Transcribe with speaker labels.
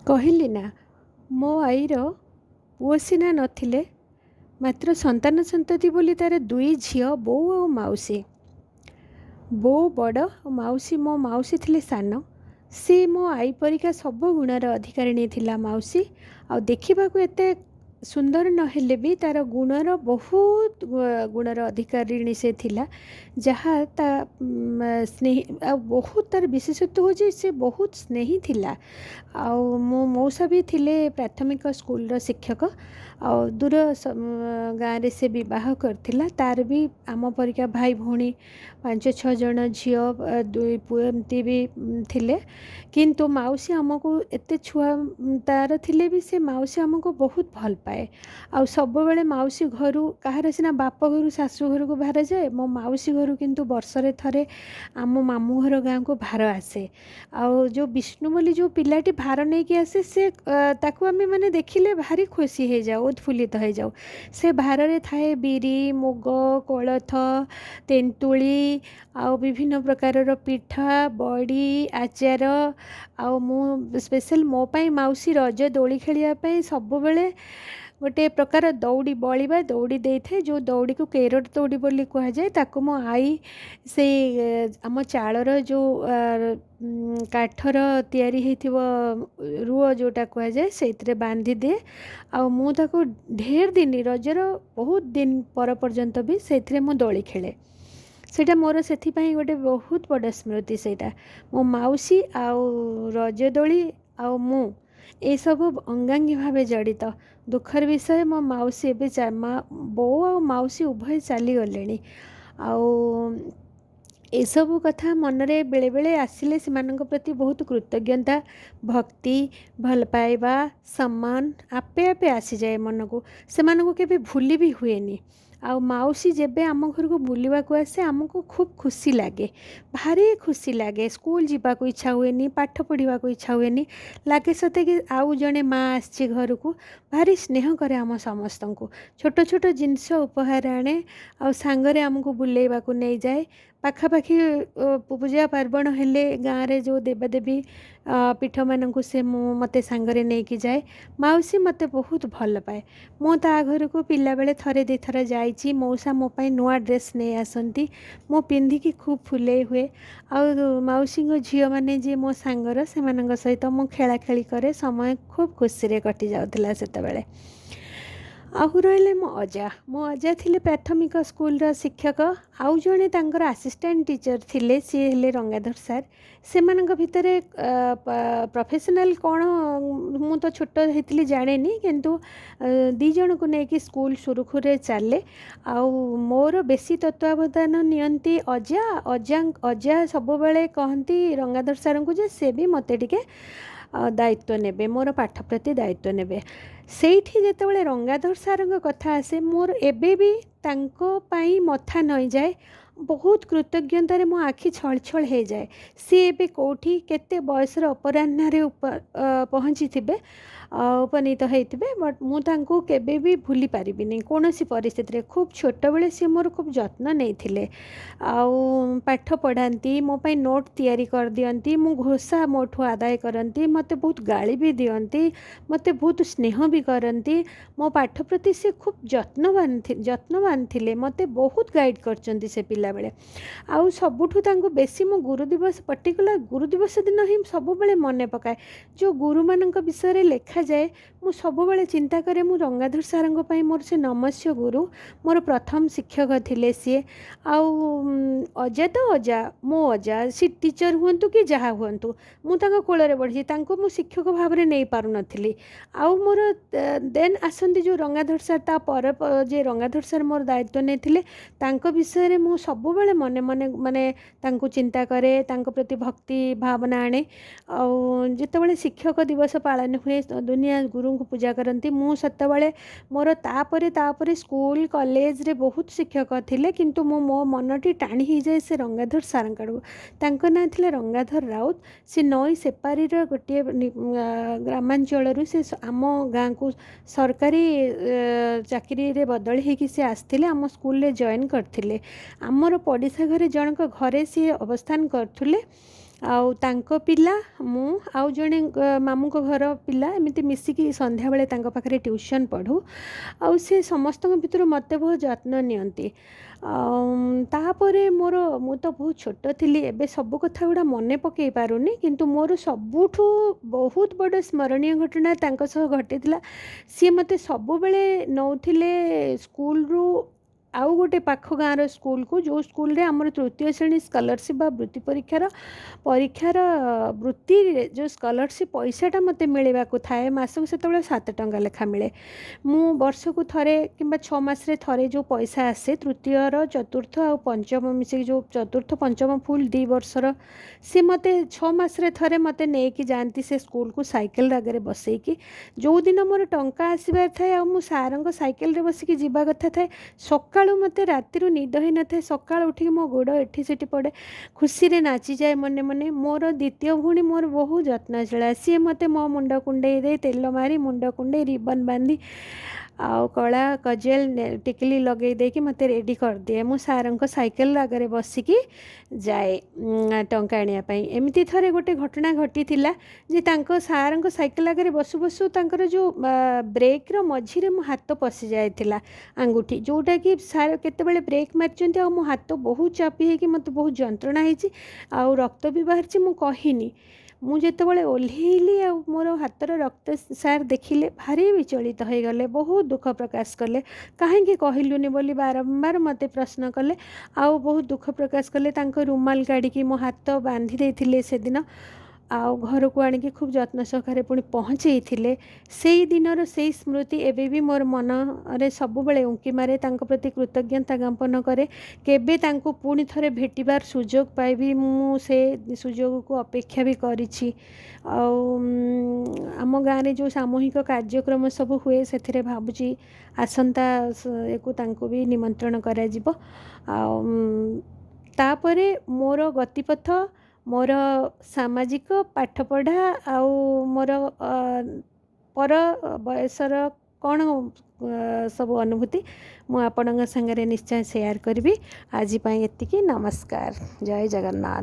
Speaker 1: କହିଲି ନା ମୋ ଆଈର ପୁଅ ସିନା ନଥିଲେ, ମାତ୍ର ସନ୍ତାନ ସନ୍ତତି ବୋଲି ତାର ଦୁଇ ଝିଅ, ବୋଉ ଆଉ ମାଉସୀ। ବୋଉ ବଡ଼ ଆଉ ମାଉସୀ, ମୋ ମାଉସୀ ଥିଲେ ସାନ। ସେ ମୋ ଆଈ ପରିକା ସବୁ ଗୁଣର ଅଧିକାରିଣୀ ଥିଲା ମାଉସୀ। ଆଉ ଦେଖିବାକୁ ଏତେ ସୁନ୍ଦର ନହେଲେ ବି ତାର ଗୁଣର ବହୁତ ଗୁଣର ଅଧିକାରିଣୀ ସେ ଥିଲା। ଯାହା ତା ସ୍ନେହୀ ଆଉ ବହୁତ ତାର ବିଶେଷତ୍ୱ ହେଉଛି ସେ ବହୁତ ସ୍ନେହୀ ଥିଲା। ଆଉ ମୋ ମଉସା ବି ଥିଲେ ପ୍ରାଥମିକ ସ୍କୁଲର ଶିକ୍ଷକ। ଆଉ ଦୂର ଗାଁରେ ସେ ବିବାହ କରିଥିଲା। ତାର ବି ଆମ ପରିକା ଭାଇ ଭଉଣୀ 5-6 ଜଣ ଝିଅ, 2 ପୁଅ ଏମିତି ବି ଥିଲେ। କିନ୍ତୁ ମାଉସୀ ଆମକୁ ଏତେ ଛୁଆ ତାର ଥିଲେ ବି ସେ ମାଉସୀ ଆମକୁ ବହୁତ ଭଲ ପାଏ। ଆଉ ସବୁବେଳେ ମାଉସୀ ଘରୁ, କାହାର ସିନା ବାପ ଘରୁ ଶାଶୁ ଘରକୁ ଭାର ଯାଏ, ମୋ ମାଉସୀ ଘରୁ କିନ୍ତୁ ବର୍ଷରେ ଥରେ ଆମ ମାମୁଁ ଘର ଗାଁକୁ ଭାର ଆସେ। ଆଉ ଯେଉଁ ବିଷ୍ଣୁ ବୋଲି ଯେଉଁ ପିଲାଟି ଭାର ନେଇକି ଆସେ, ସେ ତାକୁ ଆମେ ମାନେ ଦେଖିଲେ ଭାରି ଖୁସି ହେଇଯାଉ, ଉତ୍ଫୁଲ୍ଲିତ ହେଇଯାଉ। ସେ ଭାରରେ ଥାଏ ବିରି, ମୁଗ, କୋଳଥ, ତେନ୍ତୁଳି ଆଉ ବିଭିନ୍ନ ପ୍ରକାରର ପିଠା, ବଡ଼ି, ଆଚାର। ଆଉ ମୁଁ ସ୍ପେଶାଲ୍ ମୋ ପାଇଁ ମାଉସୀ ରଜ ଦୋଳି ଖେଳିବା ପାଇଁ ସବୁବେଳେ ଗୋଟେ ପ୍ରକାର ଦଉଡ଼ି, ବଳିବା ଦଉଡ଼ି ଦେଇଥାଏ, ଯେଉଁ ଦଉଡ଼ିକୁ କେରଟ ଦଉଡ଼ି ବୋଲି କୁହାଯାଏ। ତାକୁ ମୋ ଆଈ ସେଇ ଆମ ଚାଳର ଯେଉଁ କାଠର ତିଆରି ହେଇଥିବ ରୁଅ ଯେଉଁଟା କୁହାଯାଏ, ସେଇଥିରେ ବାନ୍ଧି ଦିଏ। ଆଉ ମୁଁ ତାକୁ ଢେର ଦିନ, ରଜର ବହୁତ ଦିନ ପର୍ଯ୍ୟନ୍ତ ବି ସେଇଥିରେ ମୁଁ ଦୋଳି ଖେଳେ। ସେଇଟା ମୋର ସେଥିପାଇଁ ଗୋଟେ ବହୁତ ବଡ଼ ସ୍ମୃତି। ସେଇଟା ମୋ ମାଉସୀ ଆଉ ରଜଦୋଳି ଆଉ ମୁଁ ଏସବୁ ଅଙ୍ଗାଙ୍ଗୀ ଭାବେ ଜଡ଼ିତ। ଦୁଃଖର ବିଷୟ, ମୋ ମାଉସୀ ଏବେ ବୋଉ ଆଉ ମାଉସୀ ଉଭୟ ଚାଲିଗଲେଣି। ଆଉ ଏସବୁ କଥା ମନରେ ବେଳେବେଳେ ଆସିଲେ ସେମାନଙ୍କ ପ୍ରତି ବହୁତ କୃତଜ୍ଞତା, ଭକ୍ତି, ଭଲ ପାଇବା, ସମ୍ମାନ ଆପେ ଆପେ ଆସିଯାଏ ମନକୁ। ସେମାନଙ୍କୁ କେବେ ଭୁଲି ବି ହୁଏନି। ଆଉ ମାଉସୀ ଯେବେ ଆମ ଘରକୁ ବୁଲିବାକୁ ଆସେ, ଆମକୁ ଖୁବ୍ ଖୁସି ଲାଗେ, ଭାରି ଖୁସି ଲାଗେ। ସ୍କୁଲ ଯିବାକୁ ଇଚ୍ଛା ହୁଏନି, ପାଠ ପଢ଼ିବାକୁ ଇଚ୍ଛା ହୁଏନି। ଲାଗେ ସତେ କି ଆଉ ଜଣେ ମା ଆସିଛି ଘରକୁ। ଭାରି ସ୍ନେହ କରେ ଆମ ସମସ୍ତଙ୍କୁ। ଛୋଟ ଛୋଟ ଜିନିଷ ଉପହାର ଆଣେ, ଆଉ ସାଙ୍ଗରେ ଆମକୁ ବୁଲେଇବାକୁ ନେଇଯାଏ। ପାଖାପାଖି ପୂଜା ପାର୍ବଣ ହେଲେ ଗାଁରେ ଯେଉଁ ଦେବାଦେବୀ ପୀଠମାନଙ୍କୁ ସେ ମୋତେ ସାଙ୍ଗରେ ନେଇକି ଯାଏ। ମାଉସୀ ମୋତେ ବହୁତ ଭଲ ପାଏ। ମୁଁ ତା ଘରକୁ ପିଲାବେଳେ ଥରେ 2 ଥର ଯାଇଛି। ମଉସା ମୋ ପାଇଁ ନୂଆ ଡ୍ରେସ୍ ନେଇ ଆସନ୍ତି, ମୁଁ ପିନ୍ଧିକି ଖୁବ୍ ଫୁଲେଇ ହୁଏ। ଆଉ ମାଉସୀଙ୍କ ଝିଅମାନେ ଯିଏ ମୋ ସାଙ୍ଗର, ସେମାନଙ୍କ ସହିତ ମୁଁ ଖେଳାଖେଳି କରେ। ସମୟ ଖୁବ୍ ଖୁସିରେ କଟି ଯାଉଥିଲା ସେତେବେଳେ। ଆଉ ରହିଲେ ମୋ ଅଜା ଥିଲେ ପ୍ରାଥମିକ ସ୍କୁଲର ଶିକ୍ଷକ। ଆଉ ଜଣେ ତାଙ୍କର ଆସିଷ୍ଟାଣ୍ଟ ଟିଚର ଥିଲେ, ସିଏ ହେଲେ ରଙ୍ଗାଧର ସାର୍। ସେମାନଙ୍କ ଭିତରେ ପ୍ରଫେସନାଲ କ'ଣ ମୁଁ ତ ଛୋଟ ହେଇଥିଲି ଜାଣେନି, କିନ୍ତୁ 2 ଜଣଙ୍କୁ ନେଇକି ସ୍କୁଲ ସୁରୁଖୁରୁରେ ଚାଲେ। ଆଉ ମୋର ବେଶୀ ତତ୍ତ୍ୱାବଧାନ ନିଅନ୍ତି ଅଜା ସବୁବେଳେ କହନ୍ତି ରଙ୍ଗାଧର ସାର୍ଙ୍କୁ ଯେ ସେ ବି ମୋତେ ଟିକେ ଦାୟିତ୍ୱ ନେବେ, ମୋର ପାଠ ପ୍ରତି ଦାୟିତ୍ୱ ନେବେ। ସେଇଠି ଯେତେବେଳେ ରଙ୍ଗାଧର ସାର୍ଙ୍କ କଥା ଆସେ, ମୋର ଏବେ ବି ତାଙ୍କ ପାଇଁ ମଥା ନଇଁଯାଏ। ବହୁତ କୃତଜ୍ଞତାରେ ମୋ ଆଖି ଛଳଛଳ ହେଇଯାଏ। ସିଏ ଏବେ କେଉଁଠି କେତେ ବୟସର ଅପରାହ୍ନରେ ପହଞ୍ଚିଥିବେ, ଉପନୀତ ହେଇଥିବେ। ବଟ୍ ମୁଁ ତାଙ୍କୁ କେବେ ବି ଭୁଲି ପାରିବିନି କୌଣସି ପରିସ୍ଥିତିରେ। ଖୁବ୍ ଛୋଟବେଳେ ସିଏ ମୋର ଖୁବ୍ ଯତ୍ନ ନେଇଥିଲେ। ଆଉ ପାଠ ପଢ଼ାନ୍ତି, ମୋ ପାଇଁ ନୋଟ୍ ତିଆରି କରିଦିଅନ୍ତି, ମୁଁ ଘୋଷା ମୋଠୁ ଆଦାୟ କରନ୍ତି, ମୋତେ ବହୁତ ଗାଳି ବି ଦିଅନ୍ତି, ମୋତେ ବହୁତ ସ୍ନେହ ବି କରନ୍ତି। ମୋ ପାଠ ପ୍ରତି ସେ ଖୁବ୍ ଯତ୍ନବାନ ଥିଲେ। ମୋତେ ବହୁତ ଗାଇଡ଼ କରିଛନ୍ତି ସେ ପିଲାବେଳେ। ଆଉ ସବୁଠୁ ତାଙ୍କୁ ବେଶୀ ମୁଁ ଗୁରୁଦିବସ, ପର୍ଟିକୁଲାର ଗୁରୁଦିବସ ଦିନ ହିଁ ସବୁବେଳେ ମନେ ପକାଏ। ଯେଉଁ ଗୁରୁମାନଙ୍କ ବିଷୟରେ ଲେଖାଯାଏ, ମୁଁ ସବୁବେଳେ ଚିନ୍ତା କରେ, ମୁଁ ରଙ୍ଗାଧର ସାର୍ଙ୍କ ପାଇଁ ମୋର ସେ ନମସ୍ୟ ଗୁରୁ, ମୋର ପ୍ରଥମ ଶିକ୍ଷକ ଥିଲେ ସିଏ। ଆଉ ଅଜା ତ ଅଜା, ମୋ ଅଜା, ସେ ଟିଚର ହୁଅନ୍ତୁ କି ଯାହା ହୁଅନ୍ତୁ, ମୁଁ ତାଙ୍କ କୋଳରେ ବଢ଼ିଛି। ତାଙ୍କୁ ମୁଁ ଶିକ୍ଷକ ଭାବରେ ନେଇପାରୁନଥିଲି। ଆଉ ମୋର ଦେନ୍ ଆସନ୍ତି ଯେଉଁ ରଙ୍ଗାଧର ସାର୍, ତାପରେ ଯେ ରଙ୍ଗାଧର ସାର୍ ମୋର ଦାୟିତ୍ୱ ନେଇଥିଲେ, ତାଙ୍କ ବିଷୟରେ ମୁଁ ସବୁବେଳେ ମନେ ମନେ ମାନେ ତାଙ୍କୁ ଚିନ୍ତା କରେ, ତାଙ୍କ ପ୍ରତି ଭକ୍ତି ଭାବନା ଆଣେ। ଆଉ ଯେତେବେଳେ ଶିକ୍ଷକ ଦିବସ ପାଳନ ହୁଏ, ଦୁନିଆ ଗୁରୁଙ୍କୁ ପୂଜା କରନ୍ତି, ମୁଁ ସେତେବେଳେ ମୋର ତାପରେ ସ୍କୁଲ କଲେଜରେ ବହୁତ ଶିକ୍ଷକ ଥିଲେ, କିନ୍ତୁ ମୋ ମନଟି ଟାଣି ହେଇଯାଏ ସେ ରଙ୍ଗାଧର ସାର୍ଙ୍କ ଆଡ଼କୁ। ତାଙ୍କ ନାଁ ଥିଲା ରଙ୍ଗାଧର ରାଉତ। ସେ ନଈ ସେପାରିର ଗୋଟିଏ ଗ୍ରାମାଞ୍ଚଳରୁ ସେ ଆମ ଗାଁକୁ ସରକାରୀ ଚାକିରିରେ ବଦଳି ହେଇକି ସେ ଆସିଥିଲେ, ଆମ ସ୍କୁଲରେ ଜଏନ୍ କରିଥିଲେ। ଆମର ପଡ଼ିଶା ଘରେ ଜଣଙ୍କ ଘରେ ସିଏ ଅବସ୍ଥାନ କରୁଥିଲେ। आउ तांको पिला मु आउ जणे मामू को घर पिला एमती मिसिकी संध्या बेले तांको पाखरे ट्यूशन पढ़ू आउ से समस्त भितर मते बहुत जत्न नियंती तापरे मोर मु तो बहुत छोट थी एबे सब कथा गुड़ा मने पकई पारुनी किंतु मोर सबुठू बहुत बड़ स्मरणीय घटना तांको सह घटिथिला सी मते सब बेले नौथिले स्कूल रू आउ गोटे पाख गाँव स्कूल को जो स्कूल रे आमर तृतीय श्रेणी स्कॉलरशिप वृत्ति परीक्षार वृत्ति जो स्कॉलरशिप पैसाटा मते मिलवा को थाए मासक से 7 टंका लेखा मिले मु वर्ष को थरे कि 6 मास रे थरे जो पैसा आसे तृतीयर चतुर्थ आ पंचम मिसे जो चतुर्थ पंचम फुल 2 वर्षर सी मते 6 मास रे थरे मते नै कि जानती से स्कूल को साइकिल आगे बसई कि जो दिन मोर टंका आसबार थाए आ मु सारंग साइकिल रे बसिकी जीवा कथा थाए सकाळु मते राति निद ही न थे सकाळ उठी मो गोड़ एठी सेठी पड़े खुशी रे नाची जाए मने मने मोर द्वितीय भूणी मोर बहुत जत्नशीला सी मते मो मुंड कुंडे दे तेल मारी मुंड कुंडे रिबन बांधी आउ कला कजेल टिकली लगे दे कि मते रेडी कर दिए मु सारंग साइकिल आगे बसिकी जाए टंका आनिया पई एमिति थरे गोटे घटना घटी थिला जे तांको सारंग साइकिल आगे बसु बसु तांकर जो ब्रेक रो मझी रे मो हाथ पसि जायथिला अंगूठी जोटा कि सार केतेबेले ब्रेक मारचंती आ मो हाथ बहुत चापी है कि मते बहुत जंत्रणा ହେଇଛି आउ रक्त भी बाहरची मु कहिनी मु जेतेबेले ओल्हेइली आ मोर हाथर रक्त सार देखिले भारी विचलित हो गले बहुत दुख प्रकाश कले कहीं कहलुनी बोली बारंबार मते प्रश्न कले आउ बहुत दुख प्रकाश कले तांको रुमाल काढ़ी मो हाथ बांधी देथिले से दिन आउ घर को आनिकी खूब जत्न सहकारे पुणी पहुँचई से दिनर से स्मृति एबे भी मोर मन रे सब बेले उंकी मारे तांको प्रति कृतज्ञता ज्ञापन करे केबे तांको पुणी थरे भेटिबार सुजोग पाइबी मु से सुजोग को अपेक्षा भी करिछि आम गाँव रे जो सामूहिक कार्यक्रम सब हुए से भावुची आसंता एको तांको भी निमंत्रण करा जिवो तापरे मोर गतिपथ मोर सामाजिक पाठपढ़ा आउ मोर पर बयसर कौन सब अनुभूति मु आपणक संगे निश्चय शेयर करी आज एतिकी नमस्कार जय जगन्नाथ।